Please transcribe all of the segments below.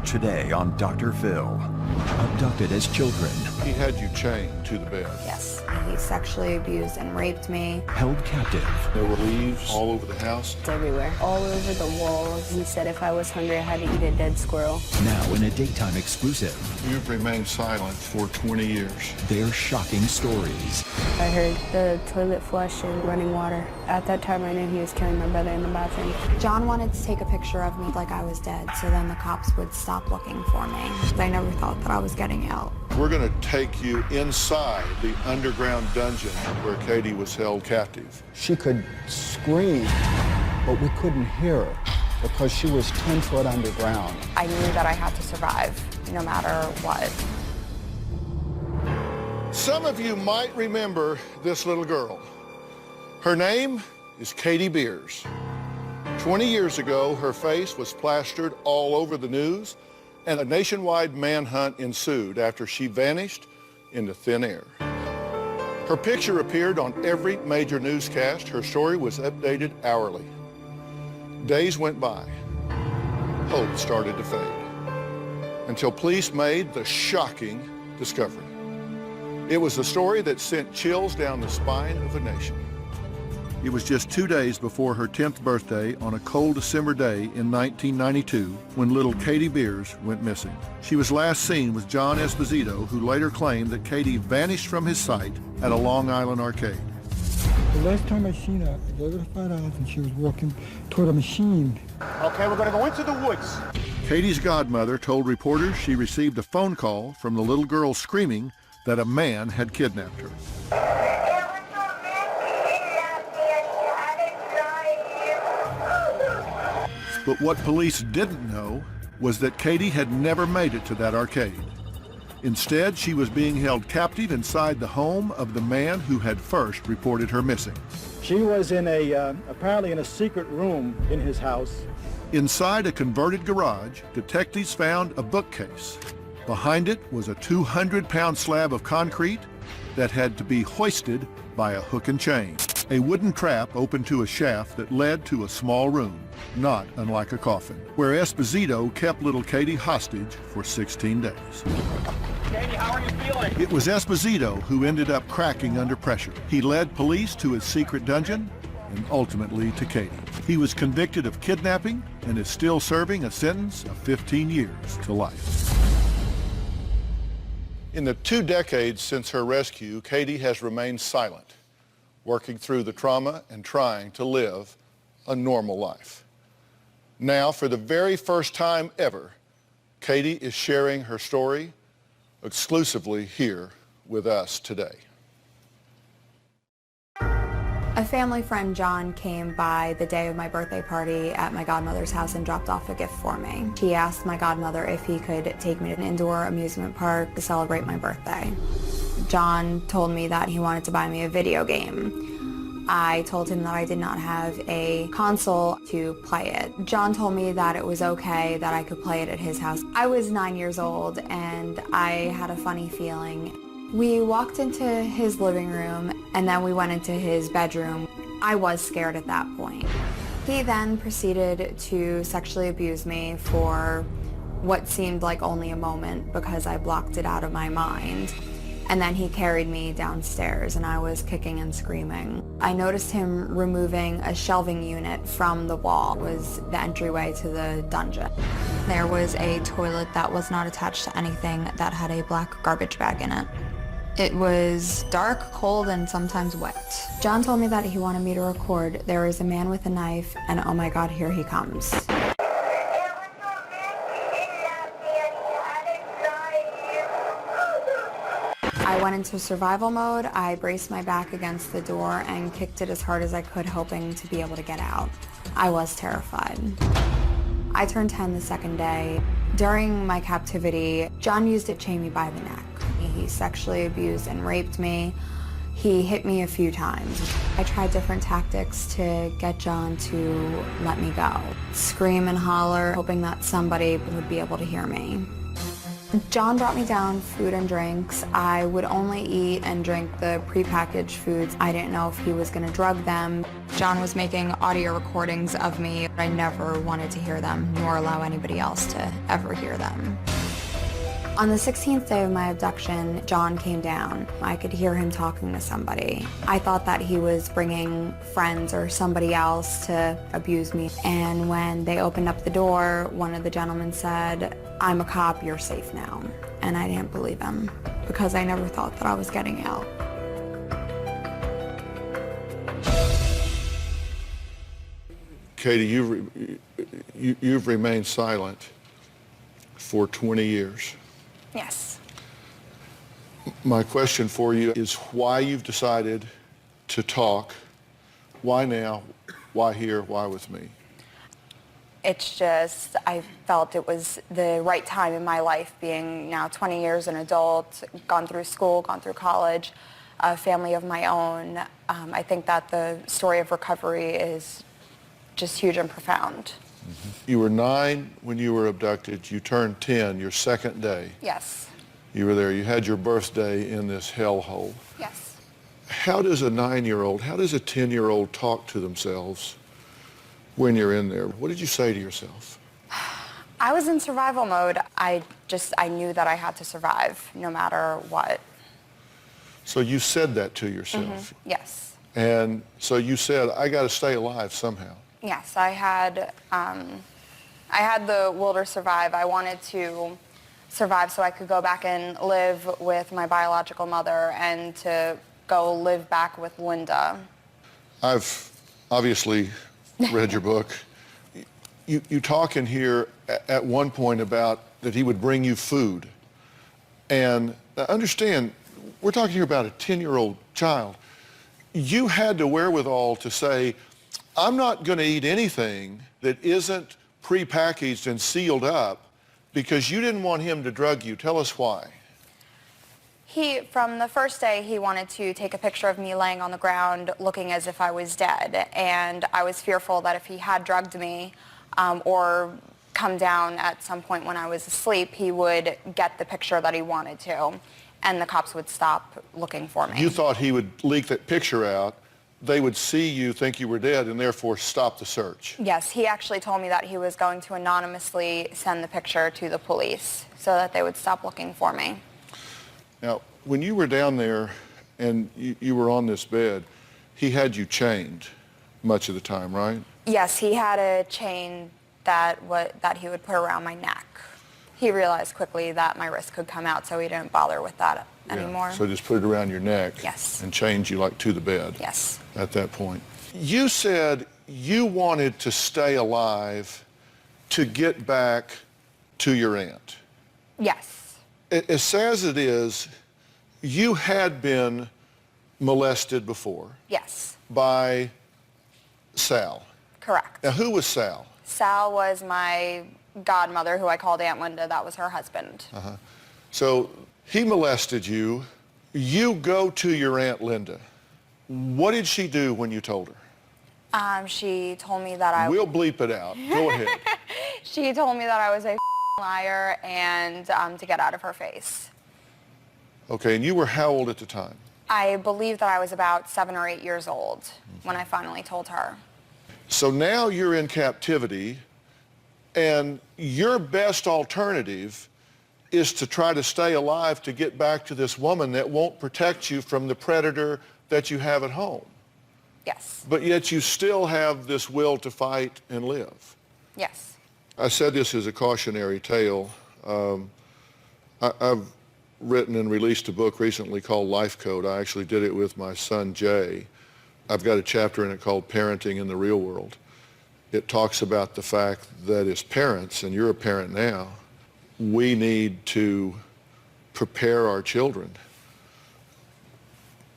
today on Dr. Phil. Abducted as children. He had you chained to the bed. Yes, he sexually abused and raped me. Held captive. There were leaves all over the house. It's everywhere, all over the walls. He said if I was hungry, I had to eat a dead squirrel. Now in a daytime exclusive. You've remained silent for 20 years. Their shocking stories. I heard the toilet flush and running water. At that time, I knew he was carrying my brother in the bathroom. John wanted to take a picture of me like I was dead, so then the cops would stop looking for me. I never thought that I was getting out. We're going to take you inside the underground dungeon where Katie was held captive. She could scream, but we couldn't hear her because she was 10 foot underground. I knew that I had to survive, no matter what. Some of you might remember this little girl. Her name is Katie Beers. 20 years ago, her face was plastered all over the news, and a nationwide manhunt ensued after she vanished into thin air. Her picture appeared on every major newscast. Her story was updated hourly. Days went by. Hope started to fade until police made the shocking discovery. It was a story that sent chills down the spine of a nation. It was just 2 days before her 10th birthday on a cold December day in 1992 when little Katie Beers went missing. She was last seen with John Esposito, who later claimed that Katie vanished from his sight at a Long Island arcade. The last time I seen her, I gave her $5 and she was walking toward a machine. Okay, we're gonna go into the woods. Katie's godmother told reporters she received a phone call from the little girl screaming that a man had kidnapped her. But what police didn't know was that Katie had never made it to that arcade. Instead, she was being held captive inside the home of the man who had first reported her missing. She was in apparently in a secret room in his house. Inside a converted garage, detectives found a bookcase. Behind it was a 200-pound slab of concrete that had to be hoisted by a hook and chain. A wooden trap opened to a shaft that led to a small room, not unlike a coffin, where Esposito kept little Katie hostage for 16 days. Katie, how are you feeling? It was Esposito who ended up cracking under pressure. He led police to his secret dungeon and ultimately to Katie. He was convicted of kidnapping and is still serving a sentence of 15 years to life. In the 2 decades since her rescue, Katie has remained silent, working through the trauma and trying to live a normal life. Now, for the very first time ever, Katie is sharing her story exclusively here with us today. A family friend, John, came by the day of my birthday party at my godmother's house and dropped off a gift for me. He asked my godmother if he could take me to an indoor amusement park to celebrate my birthday. John told me that he wanted to buy me a video game. I told him that I did not have a console to play it. John told me that it was okay that I could play it at his house. I was 9 years old and I had a funny feeling. We walked into his living room and then we went into his bedroom. I was scared at that point. He then proceeded to sexually abuse me for what seemed like only a moment because I blocked it out of my mind. And then he carried me downstairs and I was kicking and screaming. I noticed him removing a shelving unit from the wall. It was the entryway to the dungeon. There was a toilet that was not attached to anything that had a black garbage bag in it. It was dark, cold, and sometimes wet. John told me that he wanted me to record "There is a man with a knife," and oh my God, here he comes. I went into survival mode. I braced my back against the door and kicked it as hard as I could, hoping to be able to get out. I was terrified. I turned 10 the second day. During my captivity, John used to chain me by the neck. He sexually abused and raped me. He hit me a few times. I tried different tactics to get John to let me go. Scream and holler, hoping that somebody would be able to hear me. John brought me down food and drinks. I would only eat and drink the prepackaged foods. I didn't know if he was going to drug them. John was making audio recordings of me. I never wanted to hear them, nor allow anybody else to ever hear them. On the 16th day of my abduction, John came down. I could hear him talking to somebody. I thought that he was bringing friends or somebody else to abuse me. And when they opened up the door, one of the gentlemen said, "I'm a cop, you're safe now." And I didn't believe him because I never thought that I was getting out. Katie, you've remained silent for 20 years. Yes. My question for you is why you've decided to talk. Why now? Why here? Why with me? It's just, I felt it was the right time in my life, being now 20 years an adult, gone through school, gone through college, a family of my own. I think that the story of recovery is just huge and profound. You were 9 when you were abducted. You turned 10 your second day. Yes. You were there. You had your birthday in this hellhole. Yes. How does a 9-year-old, how does a 10-year-old talk to themselves when you're in there? What did you say to yourself? I was in survival mode. I knew that I had to survive no matter what. So you said that to yourself. Mm-hmm. Yes. And so you said, I got to stay alive somehow. Yes, I had the will to survive. I wanted to survive so I could go back and live with my biological mother and to go live back with Linda. I've obviously read your book. You talk in here at one point about that he would bring you food. And understand, we're talking here about a 10-year-old child. You had the wherewithal to say, I'm not going to eat anything that isn't prepackaged and sealed up because you didn't want him to drug you. Tell us why. From the first day, he wanted to take a picture of me laying on the ground looking as if I was dead. And I was fearful that if he had drugged me or come down at some point when I was asleep, he would get the picture that he wanted to, and the cops would stop looking for me. You thought he would leak that picture out, they would see you, think you were dead, and therefore stop the search. Yes, he actually told me that he was going to anonymously send the picture to the police so that they would stop looking for me. Now, when you were down there and you were on this bed, he had you chained much of the time, right? Yes, he had a chain that he would put around my neck. He realized quickly that my wrist could come out, so he didn't bother with that anymore. So just put it around your neck. Yes. And chained you like to the bed. Yes. At that point. You said you wanted to stay alive to get back to your aunt. Yes. As sad as it is, you had been molested before. Yes. By Sal. Correct. Now, who was Sal? Sal was my godmother, who I called Aunt Linda. That was her husband. Uh-huh. So he molested you. You go to your Aunt Linda. What did she do when you told her? She told me that We'll bleep it out. Go ahead. She told me that I was a liar and to get out of her face. Okay, and you were how old at the time? I believe that I was about 7 or 8 years old when I finally told her. So now you're in captivity, and your best alternative is to try to stay alive to get back to this woman that won't protect you from the predator that you have at home. Yes. But yet you still have this will to fight and live. Yes. I said this as a cautionary tale. I've written and released a book recently called Life Code. I actually did it with my son, Jay. I've got a chapter in it called Parenting in the Real World. It talks about the fact that as parents, and you're a parent now, we need to prepare our children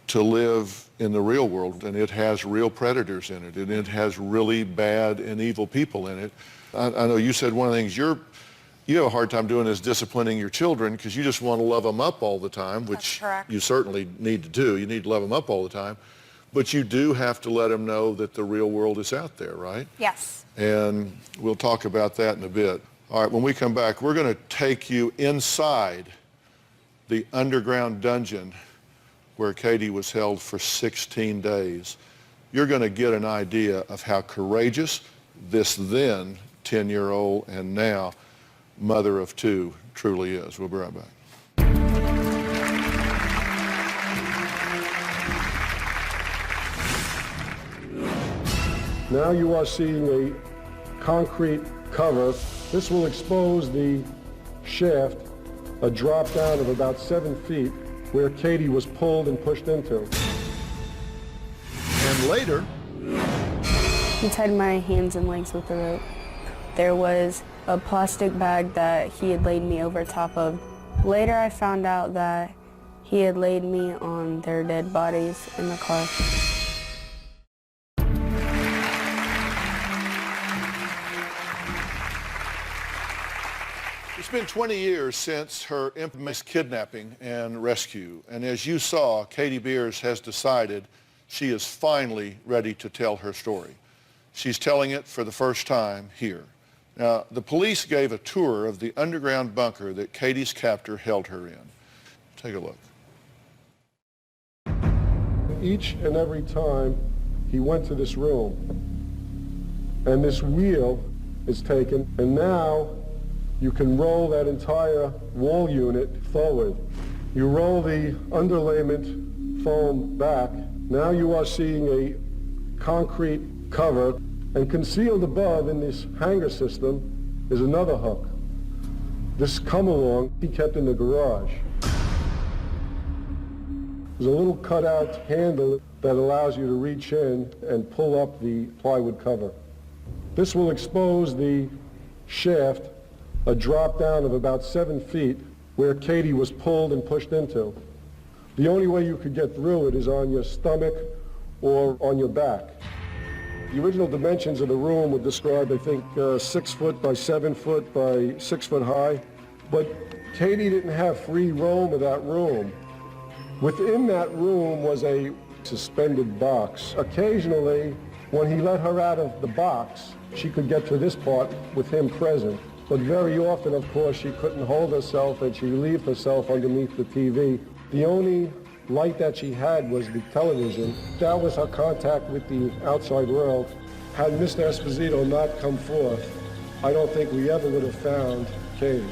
to live in the real world, and it has real predators in it, and it has really bad and evil people in it. I know you said one of the things you have a hard time doing is disciplining your children because you just want to love them up all the time, which you certainly need to do. You need to love them up all the time. But you do have to let them know that the real world is out there, right? Yes. And we'll talk about that in a bit. All right, when we come back, we're going to take you inside the underground dungeon where Katie was held for 16 days. You're going to get an idea of how courageous this then 10-year-old and now mother of two truly is. We'll be right back. Now you are seeing a concrete cover. This will expose the shaft, a drop down of about 7 feet where Katie was pulled and pushed into. And later, He tied my hands and legs with a rope. There was a plastic bag that he had laid me over top of. Later I found out that he had laid me on their dead bodies in the car. it's been 20 years since her infamous kidnapping and rescue. And as you saw, Katie Beers has decided she is finally ready to tell her story. She's telling it for the first time here. Now, the police gave a tour of the underground bunker that Katie's captor held her in. Take a look. Each and every time he went to this room, and this wheel is taken, and now you can roll that entire wall unit forward. You roll the underlayment foam back. Now you are seeing a concrete cover, and concealed above in this hanger system is another hook. This come-along he kept in the garage. There's a little cutout handle that allows you to reach in and pull up the plywood cover. This will expose the shaft, a drop down of about 7 feet where Katie was pulled and pushed into. The only way you could get through it is on your stomach or on your back. The original dimensions of the room were described, I think, 6 foot by 7 foot by 6 foot high. But Katie didn't have free roam of that room. Within that room was a suspended box. Occasionally, when he let her out of the box, she could get to this part with him present. But very often, of course, she couldn't hold herself and she relieved herself underneath the TV. The only light that she had was the television. That was her contact with the outside world. Had Mr. Esposito not come forth, I don't think we ever would have found Katie.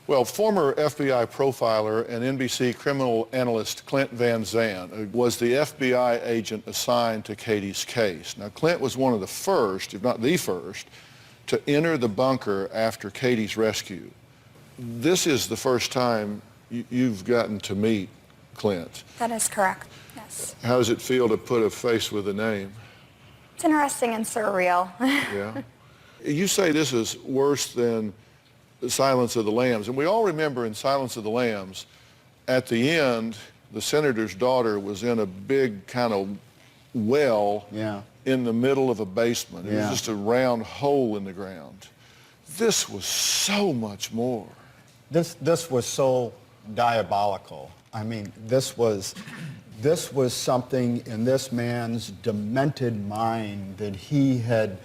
Well, former FBI profiler and NBC criminal analyst Clint Van Zandt was the FBI agent assigned to Katie's case. Now, Clint was one of the first, if not the first, to enter the bunker after Katie's rescue. This is the first time you've gotten to meet Clint. That is correct, yes. How does it feel to put a face with a name? It's interesting and surreal. Yeah. You say this is worse than Silence of the Lambs. And we all remember in Silence of the Lambs, at the end, the senator's daughter was in a big kind of well in the middle of a basement. It was just a round hole in the ground. This was so much more. This was so diabolical. I mean, this was something in this man's demented mind that he had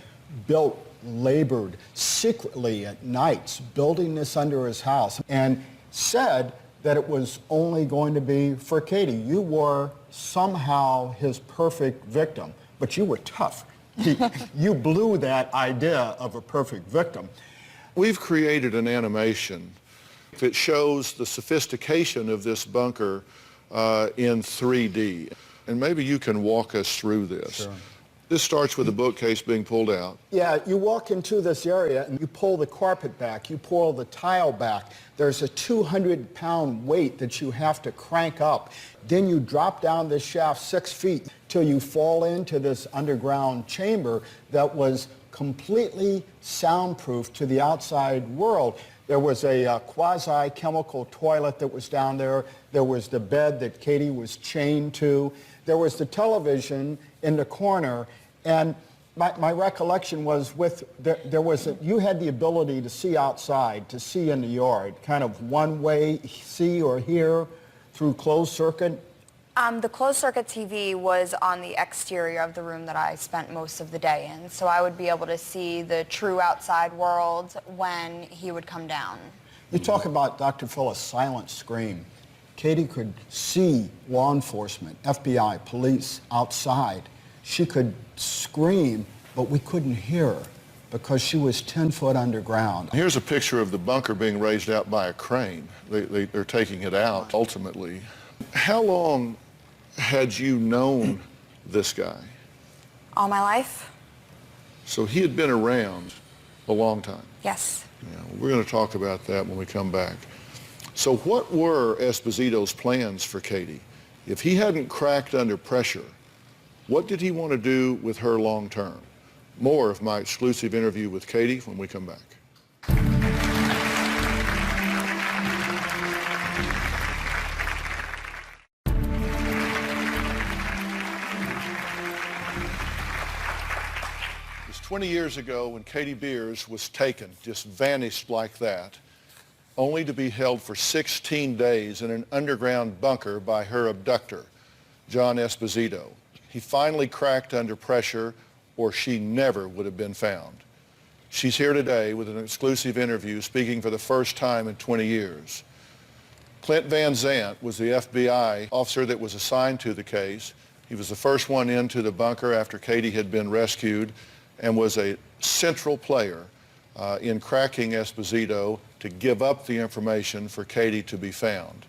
built, labored secretly at nights, building this under his house, and said that it was only going to be for Katie. You were somehow his perfect victim, but you were tough. You blew that idea of a perfect victim. We've created an animation that shows the sophistication of this bunker in 3D. And maybe you can walk us through this. Sure. This starts with the bookcase being pulled out. Yeah, you walk into this area and you pull the carpet back, you pull the tile back. There's a 200-pound weight that you have to crank up. Then you drop down this shaft 6 feet till you fall into this underground chamber that was completely soundproof to the outside world. There was a quasi-chemical toilet that was down there. There was the bed that Katie was chained to. There was the television in the corner. And my recollection was you had the ability to see outside, to see in the yard, kind of one way, see or hear through closed circuit. The closed-circuit TV was on the exterior of the room that I spent most of the day in, so I would be able to see the true outside world when he would come down. You talk about Dr. Phil, a silent scream. Katie could see law enforcement, FBI, police outside. She could scream, but we couldn't hear her because she was 10 foot underground. Here's a picture of the bunker being raised out by a crane. They're taking it out, ultimately. How long had you known this guy? All my life? So he had been around a long time. Yes. Yeah, we're going to talk about that when we come back. So what were Esposito's plans for Katie? If he hadn't cracked under pressure, what did he want to do with her long term? More of my exclusive interview with Katie when we come back. It was 20 years ago when Katie Beers was taken, just vanished like that, only to be held for 16 days in an underground bunker by her abductor, John Esposito. He finally cracked under pressure, or she never would have been found. She's here today with an exclusive interview, speaking for the first time in 20 years. Clint Van Zandt was the FBI officer that was assigned to the case. He was the first one into the bunker after Katie had been rescued and was a central player in cracking Esposito to give up the information for Katie to be found.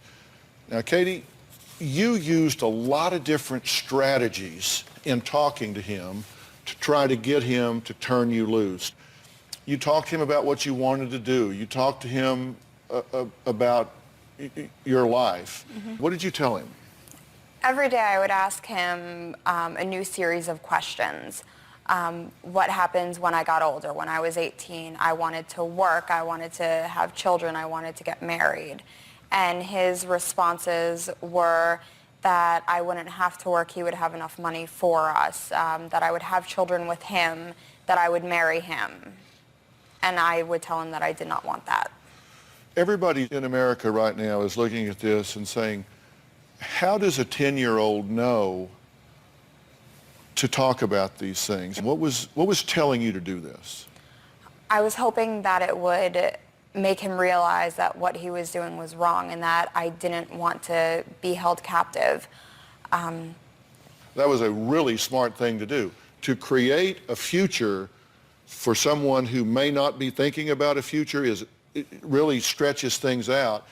Now, Katie, you used a lot of different strategies in talking to him to try to get him to turn you loose. You talked to him about what you wanted to do. You talked to him about your life. Mm-hmm. What did you tell him? Every day I would ask him a new series of questions. What happens when I got older? When I was 18, I wanted to work, I wanted to have children, I wanted to get married. And his responses were that I wouldn't have to work, he would have enough money for us, that I would have children with him, that I would marry him. And I would tell him that I did not want that. Everybody in America right now is looking at this and saying, how does a 10-year-old know to talk about these things? What was telling you to do this? I was hoping that it would make him realize that what he was doing was wrong and that I didn't want to be held captive. That was a really smart thing to do, to create a future for someone who may not be thinking about a future. It really stretches things out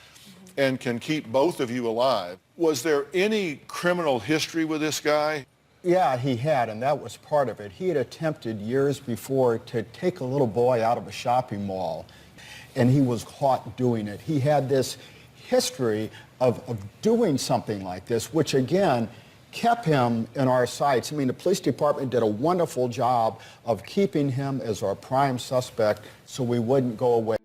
and can keep both of you alive. Was there any criminal history with this guy? Yeah, he had, and that was part of it. He had attempted years before to take a little boy out of a shopping mall, and he was caught doing it. He had this history of doing something like this, which again kept him in our sights. I mean, the police department did a wonderful job of keeping him as our prime suspect so we wouldn't go away.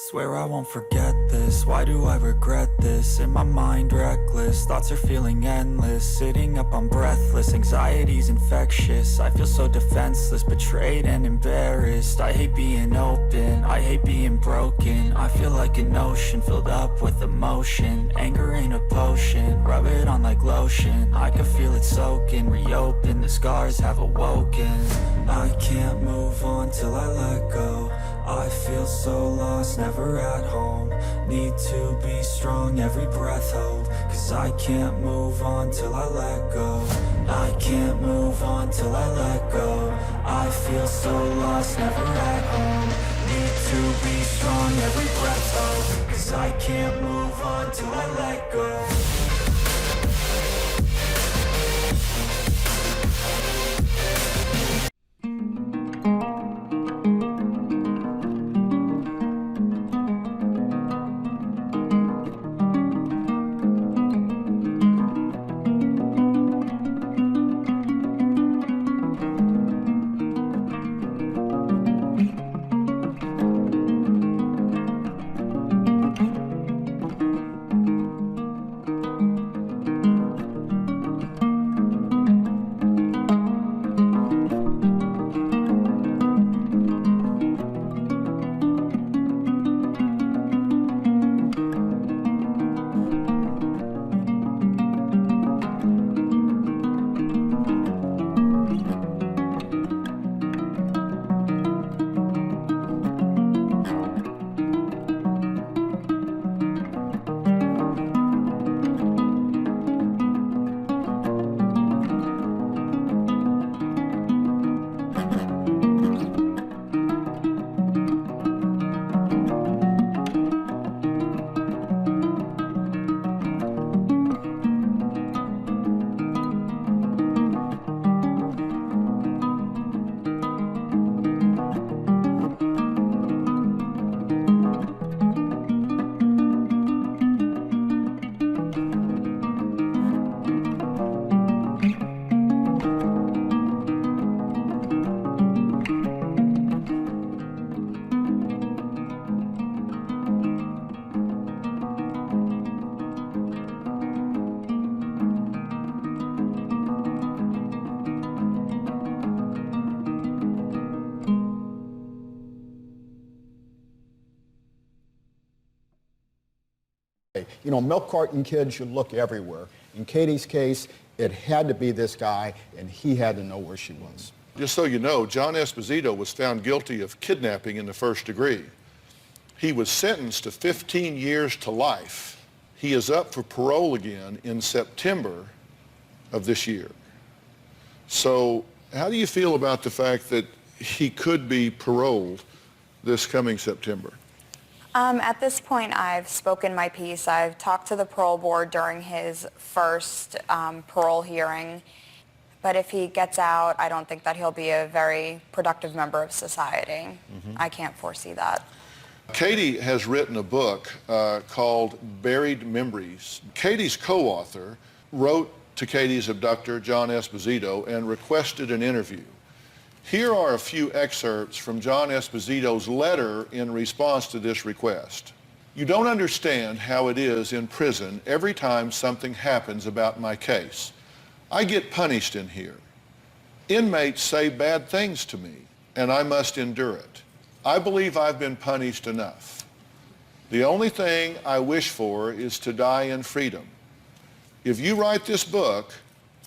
Swear I won't forget this, why do I regret this? In my mind reckless, thoughts are feeling endless. Sitting up, I'm breathless, anxiety's infectious. I feel so defenseless, betrayed and embarrassed. I hate being open, I hate being broken. I feel like an ocean filled up with emotion. Anger ain't a potion, rub it on like lotion. I can feel it soaking, reopen, the scars have awoken. I can't move on till I let go. I feel so lost, never at home. Need to be strong, every breath hold. Cause I can't move on till I let go. I can't move on till I let go. I feel so lost, never at home. Need to be strong, every breath hold. Cause I can't move on till I let go. You know, milk carton kids, you look everywhere. In Katie's case, it had to be this guy, and he had to know where she was. Just so you know, John Esposito was found guilty of kidnapping in the first degree. He was sentenced to 15 years to life. He is up for parole again in September of this year. So how do you feel about the fact that he could be paroled this coming September? At this point, I've spoken my piece. I've talked to the parole board during his first parole hearing. But if he gets out, I don't think that he'll be a very productive member of society. I can't foresee that. Katie has written a book called Buried Memories. Katie's co-author wrote to Katie's abductor, John Esposito, and requested an interview. Here are a few excerpts from John Esposito's letter in response to this request. You don't understand how it is in prison every time something happens about my case. I get punished in here. Inmates say bad things to me, and I must endure it. I believe I've been punished enough. The only thing I wish for is to die in freedom. If you write this book,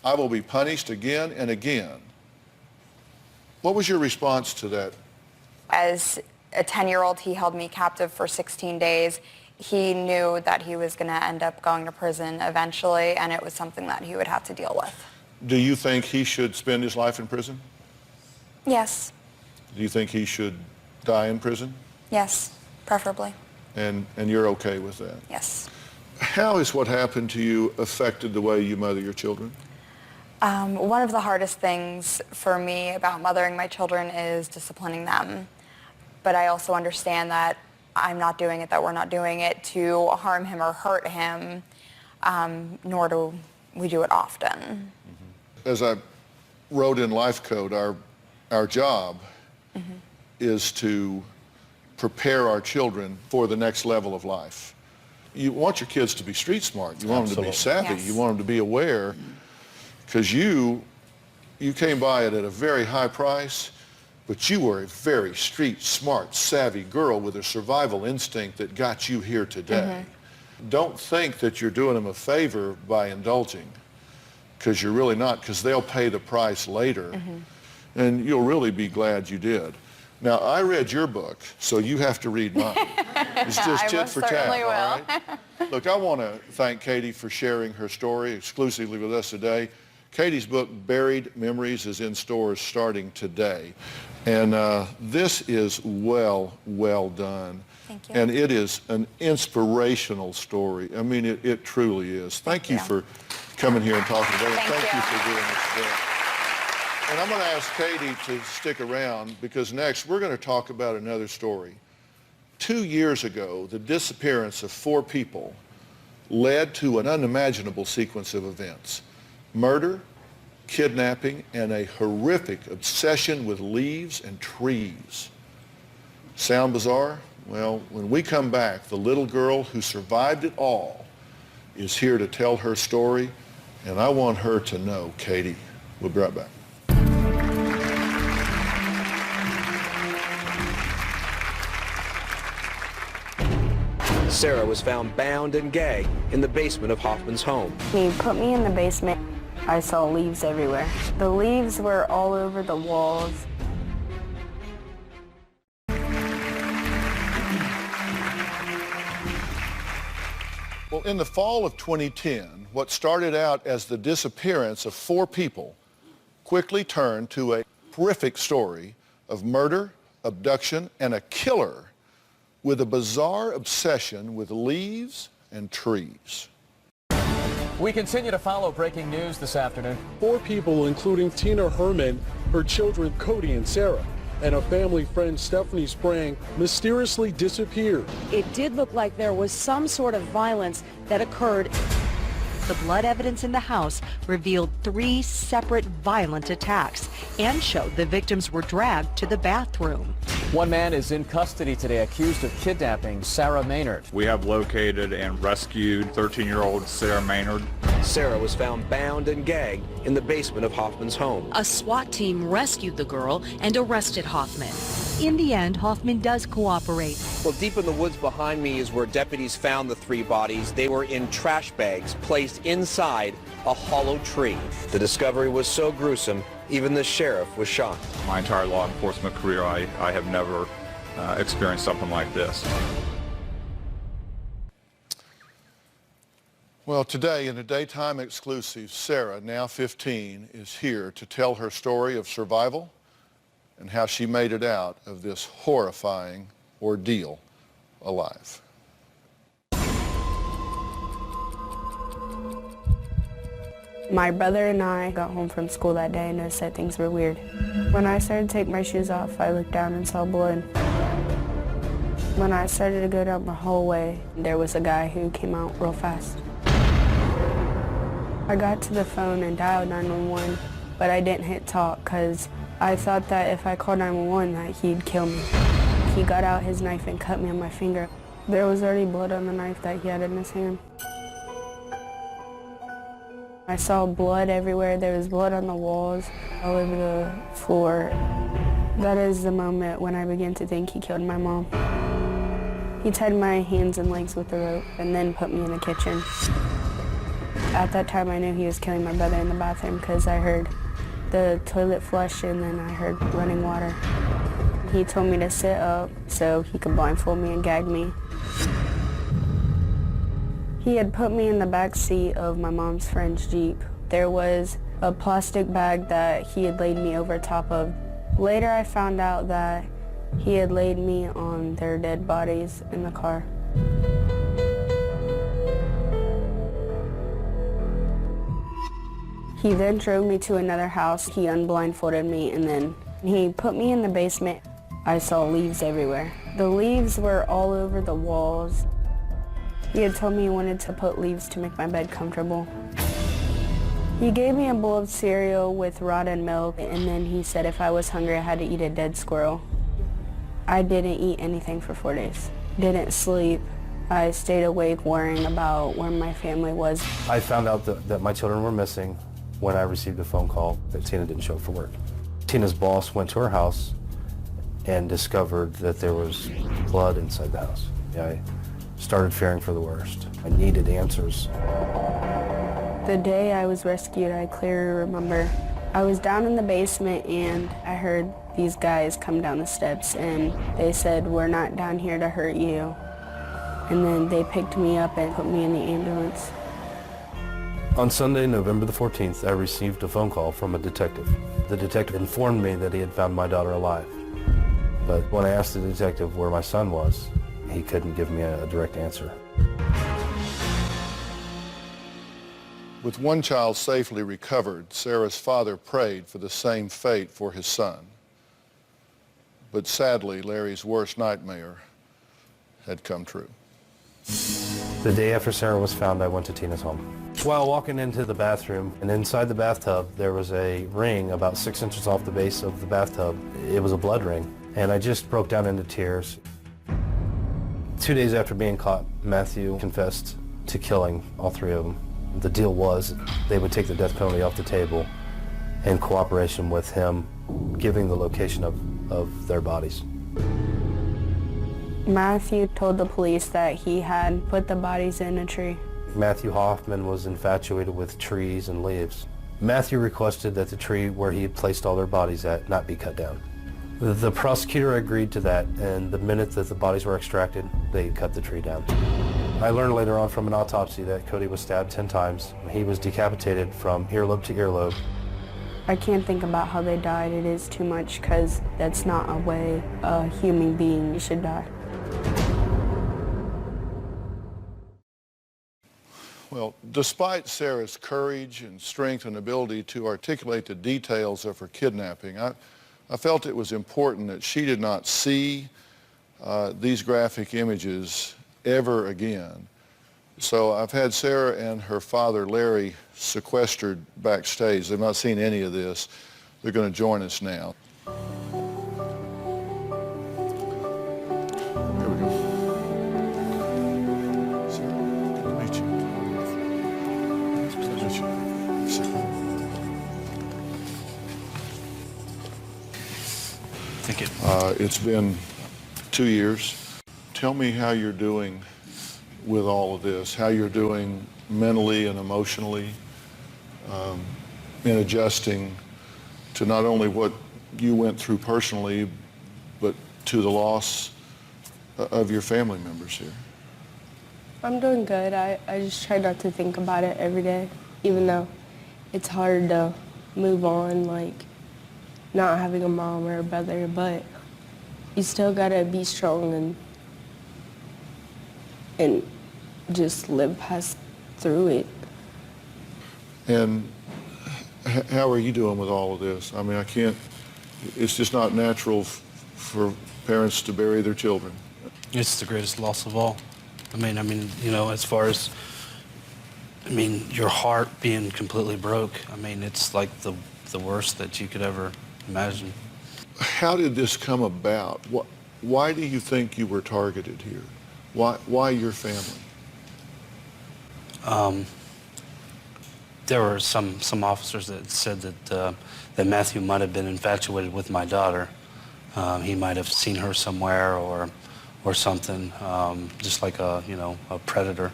I will be punished again and again. What was your response to that? As a 10-year-old, he held me captive for 16 days. He knew that he was going to end up going to prison eventually, and it was something that he would have to deal with. Do you think he should spend his life in prison? Yes. Do you think he should die in prison? Yes, preferably. And you're okay with that? Yes. How has what happened to you affected the way you mother your children? One of the hardest things for me about mothering my children is disciplining them. But I also understand that I'm not doing it, that we're not doing it to harm him or hurt him, nor do we do it often. As I wrote in Life Code, our job is to prepare our children for the next level of life. You want your kids to be street smart. You want them to be savvy. Yes. You want them to be aware, because you came by it at a very high price, but you were a very street smart, savvy girl with a survival instinct that got you here today. Don't think that you're doing them a favor by indulging, because you're really not, because they'll pay the price later, and you'll really be glad you did. Now, I read your book, so you have to read mine. It's just tit for tat, all right? Look, I want to thank Katie for sharing her story exclusively with us today. Katie's book, Buried Memories, is in stores starting today. And this is well done. Thank you. And it is an inspirational story. I mean, it truly is. Thank you for coming here and talking today. Thank you for doing this today. And I'm going to ask Katie to stick around because next we're going to talk about another story. 2 years ago, the disappearance of 4 people led to an unimaginable sequence of events. Murder, kidnapping, and a horrific obsession with leaves and trees. Sound bizarre? Well, when we come back, the little girl who survived it all is here to tell her story, and I want her to know, Katie. We'll be right back. Sarah was found bound and gagged in the basement of Hoffman's home. He put me in the basement. I saw leaves everywhere. The leaves were all over the walls. Well, in the fall of 2010, what started out as the disappearance of 4 people quickly turned to a horrific story of murder, abduction, and a killer with a bizarre obsession with leaves and trees. We continue to follow breaking news this afternoon. 4 people, including Tina Herman, her children Cody and Sarah, and a family friend Stephanie Sprang, mysteriously disappeared. It did look like there was some sort of violence that occurred. The blood evidence in the house revealed 3 separate violent attacks and showed the victims were dragged to the bathroom. One man is in custody today accused of kidnapping Sarah Maynard. We have located and rescued 13-year-old Sarah Maynard. Sarah was found bound and gagged in the basement of Hoffman's home. A SWAT team rescued the girl and arrested Hoffman. In the end, Hoffman does cooperate. Well, deep in the woods behind me is where deputies found the 3 bodies. They were in trash bags placed inside a hollow tree. The discovery was so gruesome, even the sheriff was shocked. My entire law enforcement career, I have never experienced something like this. Well, today in a daytime exclusive, Sarah, now 15, is here to tell her story of survival and how she made it out of this horrifying ordeal alive. My brother and I got home from school that day and noticed that things were weird. When I started to take my shoes off, I looked down and saw blood. When I started to go down the hallway, there was a guy who came out real fast. I got to the phone and dialed 911, but I didn't hit talk because I thought that if I called 911 that he'd kill me. He got out his knife and cut me on my finger. There was already blood on the knife that he had in his hand. I saw blood everywhere. There was blood on the walls, all over the floor. That is the moment when I began to think he killed my mom. He tied my hands and legs with a rope and then put me in the kitchen. At that time, I knew he was killing my brother in the bathroom because I heard the toilet flush and then I heard running water. He told me to sit up so he could blindfold me and gag me. He had put me in the back seat of my mom's friend's Jeep. There was a plastic bag that he had laid me over top of. Later I found out that he had laid me on their dead bodies in the car. He then drove me to another house. He unblindfolded me and then he put me in the basement. I saw leaves everywhere. The leaves were all over the walls. He had told me he wanted to put leaves to make my bed comfortable. He gave me a bowl of cereal with rotten milk, and then he said if I was hungry, I had to eat a dead squirrel. I didn't eat anything for 4 days. Didn't sleep. I stayed awake worrying about where my family was. I found out that my children were missing when I received a phone call that Tina didn't show up for work. Tina's boss went to her house and discovered that there was blood inside the house. I started fearing for the worst. I needed answers. The day I was rescued, I clearly remember I was down in the basement and I heard these guys come down the steps and they said, "We're not down here to hurt you." And then they picked me up and put me in the ambulance. On Sunday, November the 14th, I received a phone call from a detective. The detective informed me that he had found my daughter alive. But when I asked the detective where my son was, he couldn't give me a direct answer. With one child safely recovered, Sarah's father prayed for the same fate for his son. But sadly, Larry's worst nightmare had come true. The day after Sarah was found, I went to Tina's home. While walking into the bathroom, and inside the bathtub, there was a ring about 6 inches off the base of the bathtub. It was a blood ring, and I just broke down into tears. 2 days after being caught, Matthew confessed to killing all 3 of them. The deal was they would take the death penalty off the table in cooperation with him giving the location of their bodies. Matthew told the police that he had put the bodies in a tree. Matthew Hoffman was infatuated with trees and leaves. Matthew requested that the tree where he had placed all their bodies at not be cut down. The prosecutor agreed to that, and the minute that the bodies were extracted, they cut the tree down. I learned later on from an autopsy that Cody was stabbed 10 times. He was decapitated from earlobe to earlobe. I can't think about how they died. It is too much, because that's not a way a human being should die. Well, despite Sarah's courage and strength and ability to articulate the details of her kidnapping, I felt it was important that she did not see these graphic images ever again. So I've had Sarah and her father, Larry, sequestered backstage. They've not seen any of this. They're going to join us now. Here we go. Sarah, good to meet you. It's a pleasure to meet you. Sit down. Thank you. It's been 2 years. Tell me how you're doing with all of this, how you're doing mentally and emotionally in adjusting to not only what you went through personally, but to the loss of your family members here. I'm doing good. I just try not to think about it every day, even though it's hard to move on, like not having a mom or a brother, but you still gotta be strong and just live past through it. And how are you doing with all of this? I mean, it's just not natural for parents to bury their children. It's the greatest loss of all. I mean, you know, as far as, your heart being completely broke, it's like the worst that you could ever imagine. How did this come about? Why do you think you were targeted here? Why your family? There were some officers that said that Matthew might have been infatuated with my daughter. He might have seen her somewhere or something, just like a predator.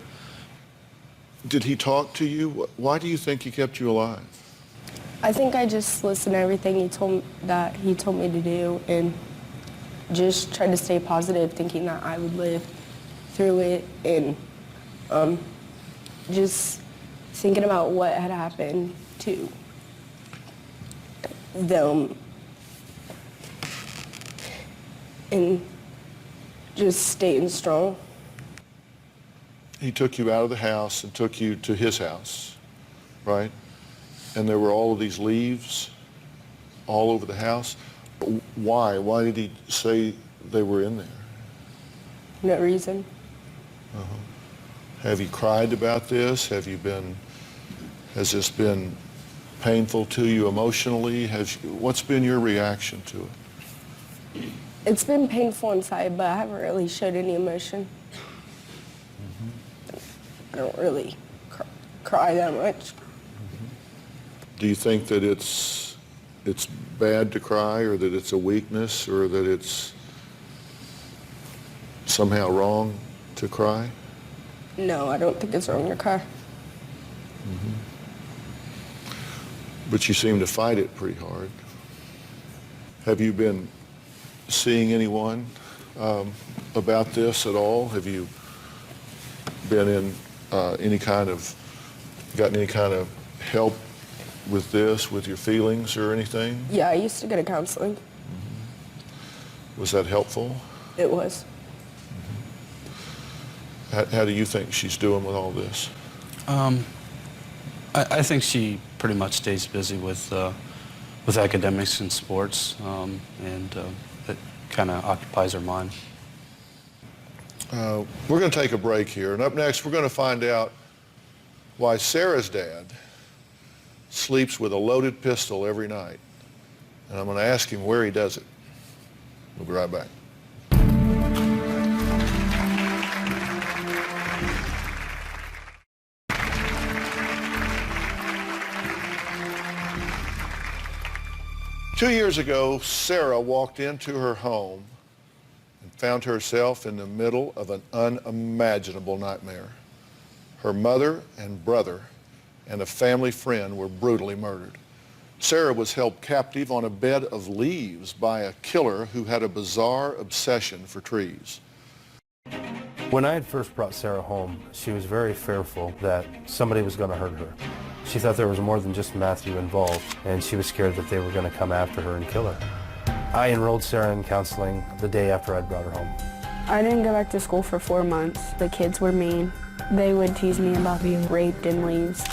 Did he talk to you? Why do you think he kept you alive? I think I just listened to everything he told me to do and just tried to stay positive, thinking that I would live through it, and just thinking about what had happened to them and just staying strong. He took you out of the house and took you to his house, right? And there were all of these leaves all over the house. Why? Why did he say they were in there? No reason. Have you cried about this? Has this been painful to you emotionally? What's been your reaction to it? It's been painful inside, but I haven't really showed any emotion. I don't really cry that much. Do you think that it's bad to cry, or that it's a weakness, or that it's somehow wrong to cry? No, I don't think it's wrong to cry. But you seem to fight it pretty hard. Have you been seeing anyone about this at all? Have you been in gotten any kind of help with this, with your feelings or anything? Yeah, I used to go to counseling. Mm-hmm. Was that helpful? It was. Mm-hmm. How do you think she's doing with all this? I think she pretty much stays busy with academics and sports, and it kind of occupies her mind. We're going to take a break here, and up next we're going to find out why Sarah's dad sleeps with a loaded pistol every night. And I'm going to ask him where he does it. We'll be right back. Two years ago, Sarah walked into her home and found herself in the middle of an unimaginable nightmare. Her mother and brother and a family friend were brutally murdered. Sarah was held captive on a bed of leaves by a killer who had a bizarre obsession for trees. When I had first brought Sarah home, she was very fearful that somebody was going to hurt her. She thought there was more than just Matthew involved, and she was scared that they were going to come after her and kill her. I enrolled Sarah in counseling the day after I'd brought her home. I didn't go back to school for 4 months. The kids were mean. They would tease me about being raped in leaves.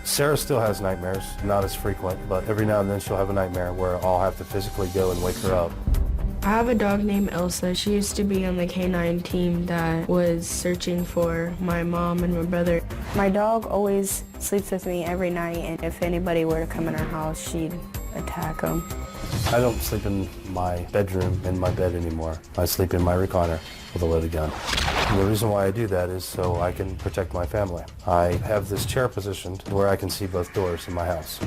Sarah still has nightmares, not as frequent, but every now and then she'll have a nightmare where I'll have to physically go and wake her up. I have a dog named Elsa. She used to be on the canine team that was searching for my mom and my brother. My dog always sleeps with me every night, and if anybody were to come in our house, she'd attack them. I don't sleep in my bedroom in my bed anymore. I sleep in my recliner with a loaded gun. And the reason why I do that is so I can protect my family. I have this chair positioned where I can see both doors in my house.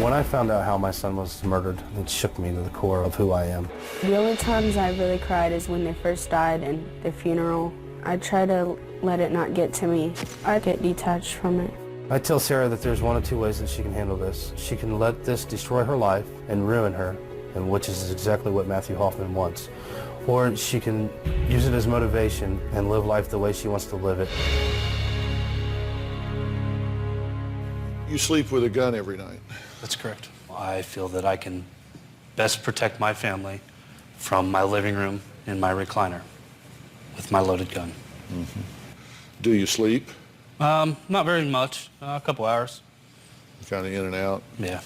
When I found out how my son was murdered, it shook me to the core of who I am. The only times I really cried is when they first died and the funeral. I try to let it not get to me. I get detached from it. I tell Sarah that there's one of two ways that she can handle this. She can let this destroy her life and ruin her, and which is exactly what Matthew Hoffman wants. Or she can use it as motivation and live life the way she wants to live it. You sleep with a gun every night. That's correct. I feel that I can best protect my family from my living room in my recliner with my loaded gun. Mm-hmm. Do you sleep? Not very much. A couple hours. Kind of in and out? Yeah.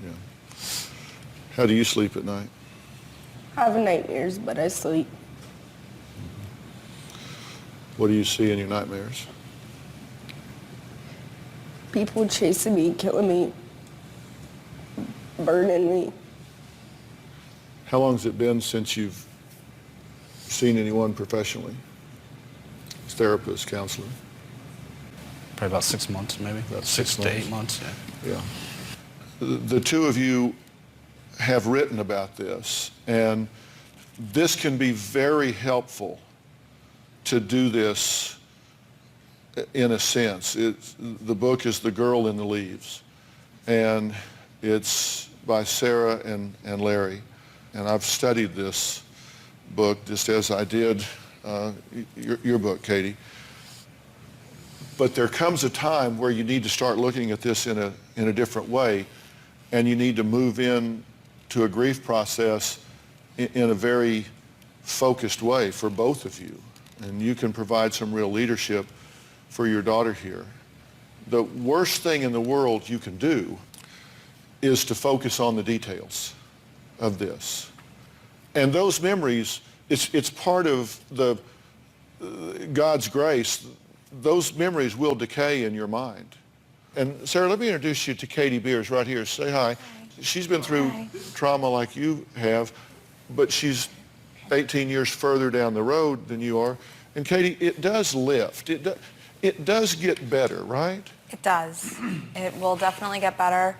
Yeah. How do you sleep at night? I have nightmares, but I sleep. What do you see in your nightmares? People chasing me, killing me, burning me. How long has it been since you've seen anyone professionally? Therapist, counselor? Probably about 6 months, maybe. About 6 to 8 months, yeah. Yeah. The two of you have written about this, and this can be very helpful to do this in a sense. The book is The Girl in the Leaves, and it's by Sarah and Larry. And I've studied this book just as I did your book, Katie. But there comes a time where you need to start looking at this in a different way, and you need to move in to a grief process in a very focused way for both of you. And you can provide some real leadership for your daughter here. The worst thing in the world you can do is to focus on the details of this. And those memories, it's part of the God's grace. Those memories will decay in your mind. And Sarah, let me introduce you to Katie Beers right here. Say hi. She's been through trauma like you have, but she's 18 years further down the road than you are. And Katie, it does lift. It does get better, right? It does. It will definitely get better.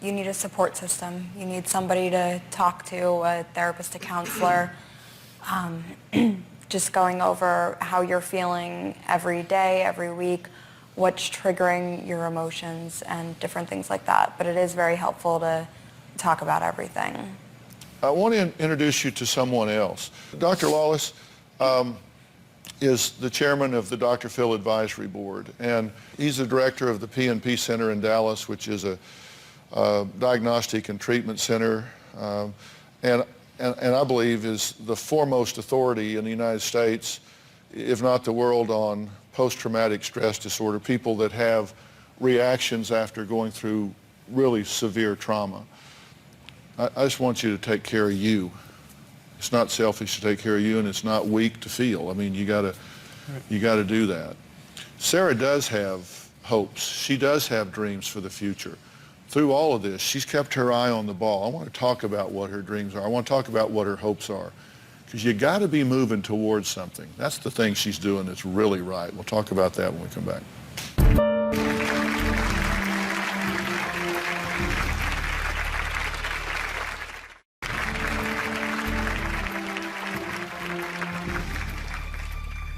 You need a support system. You need somebody to talk to, a therapist, a counselor. Just going over how you're feeling every day, every week, what's triggering your emotions and different things like that. But it is very helpful to talk about everything. I want to introduce you to someone else. Dr. Lawless is the chairman of the Dr. Phil Advisory Board, and he's the director of the P&P Center in Dallas, which is a diagnostic and treatment center, and I believe is the foremost authority in the United States, if not the world, on post-traumatic stress disorder, people that have reactions after going through really severe trauma. I just want you to take care of you. It's not selfish to take care of you, and it's not weak to feel. I mean, you gotta do that. Sarah does have hopes. She does have dreams for the future. Through all of this, she's kept her eye on the ball. I want to talk about what her dreams are. I want to talk about what her hopes are. Because you got to be moving towards something. That's the thing she's doing that's really right. We'll talk about that when we come back.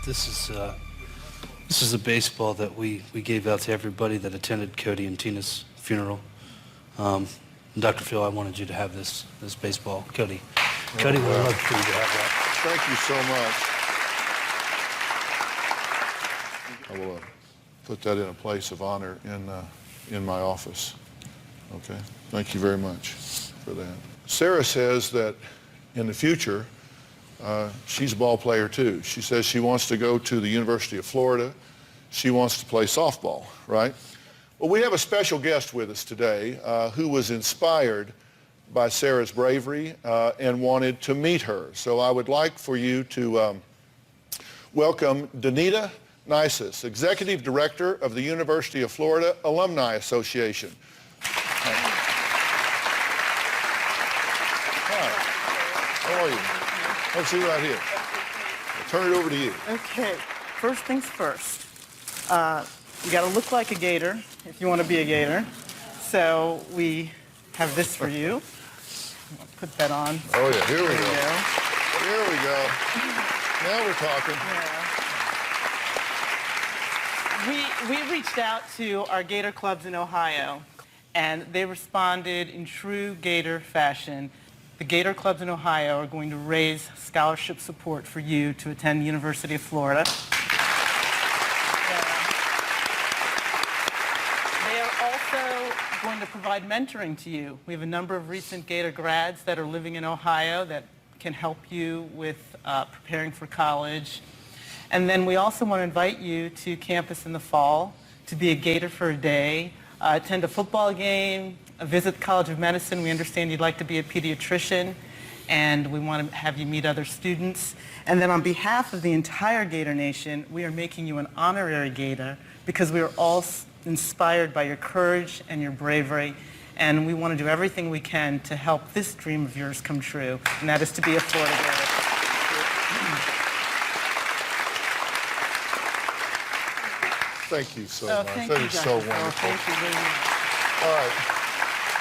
This is a baseball that we gave out to everybody that attended Cody and Tina's funeral. Dr. Phil, I wanted you to have this baseball. Cody, would love for you to have that. Thank you so much. I will put that in a place of honor in my office. Okay, thank you very much for that. Sarah says that in the future, she's a ball player too. She says she wants to go to the University of Florida. She wants to play softball, right? Well, we have a special guest with us today who was inspired by Sarah's bravery and wanted to meet her. So I would like for you to welcome Danita Nisus, Executive Director of the University of Florida Alumni Association. Hi. How are you? Let's see right here. I'll turn it over to you. Okay, first things first. You got to look like a gator if you want to be a gator. So we have this for you. Put that on. Oh yeah, here we go. Here we go. Now we're talking. Yeah. We reached out to our gator clubs in Ohio, and they responded in true gator fashion. The Gator Clubs in Ohio are going to raise scholarship support for you to attend the University of Florida. They are also going to provide mentoring to you. We have a number of recent Gator grads that are living in Ohio that can help you with preparing for college. And then we also want to invite you to campus in the fall to be a Gator for a day, attend a football game, visit the College of Medicine. We understand you'd like to be a pediatrician, and we want to have you meet other students. And then on behalf of the entire Gator Nation, we are making you an honorary Gator because we are all inspired by your courage and your bravery, and we want to do everything we can to help this dream of yours come true, and that is to be a Florida Gator. Thank you so much. Thank That you, is Dr. so Phil. wonderful. Thank you very much. All right.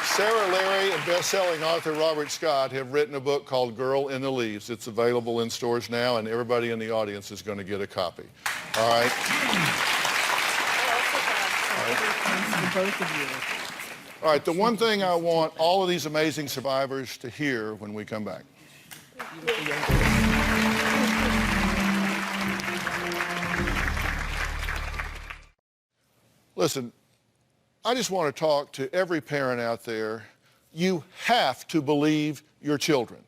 Sarah, Larry, and best-selling author Robert Scott have written a book called Girl in the Leaves. It's available in stores now, and everybody in the audience is going to get a copy. All right? All right, the one thing I want all of these amazing survivors to hear when we come back. Listen, I just want to talk to every parent out there. You have to believe your children.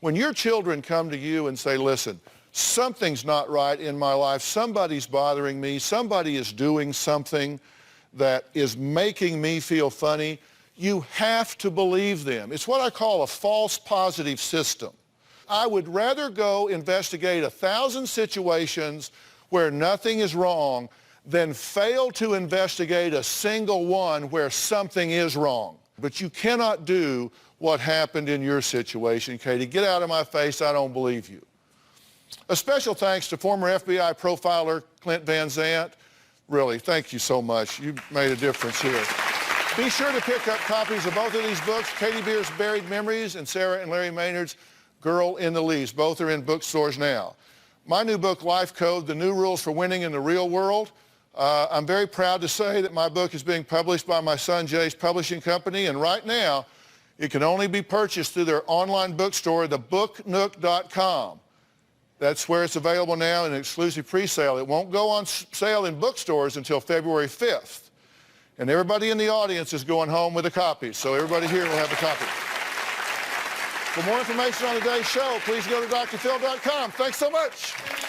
When your children come to you and say, listen, something's not right in my life, somebody's bothering me, somebody is doing something that is making me feel funny, you have to believe them. It's what I call a false positive system. I would rather go investigate 1,000 situations where nothing is wrong than fail to investigate a single one where something is wrong. But you cannot do what happened in your situation, Katie. Get out of my face, I don't believe you. A special thanks to former FBI profiler Clint Van Zandt. Really, thank you so much. You made a difference here. Be sure to pick up copies of both of these books, Katie Beer's Buried Memories and Sarah and Larry Maynard's Girl in the Leaves. Both are in bookstores now. My new book, Life Code, The New Rules for Winning in the Real World. I'm very proud to say that my book is being published by my son Jay's publishing company, and right now It can only be purchased through their online bookstore, thebooknook.com. That's where it's available now in an exclusive pre-sale. It won't go on sale in bookstores until February 5th. And everybody in the audience is going home with a copy, so everybody here will have a copy. For more information on today's show, please go to drphil.com. Thanks so much.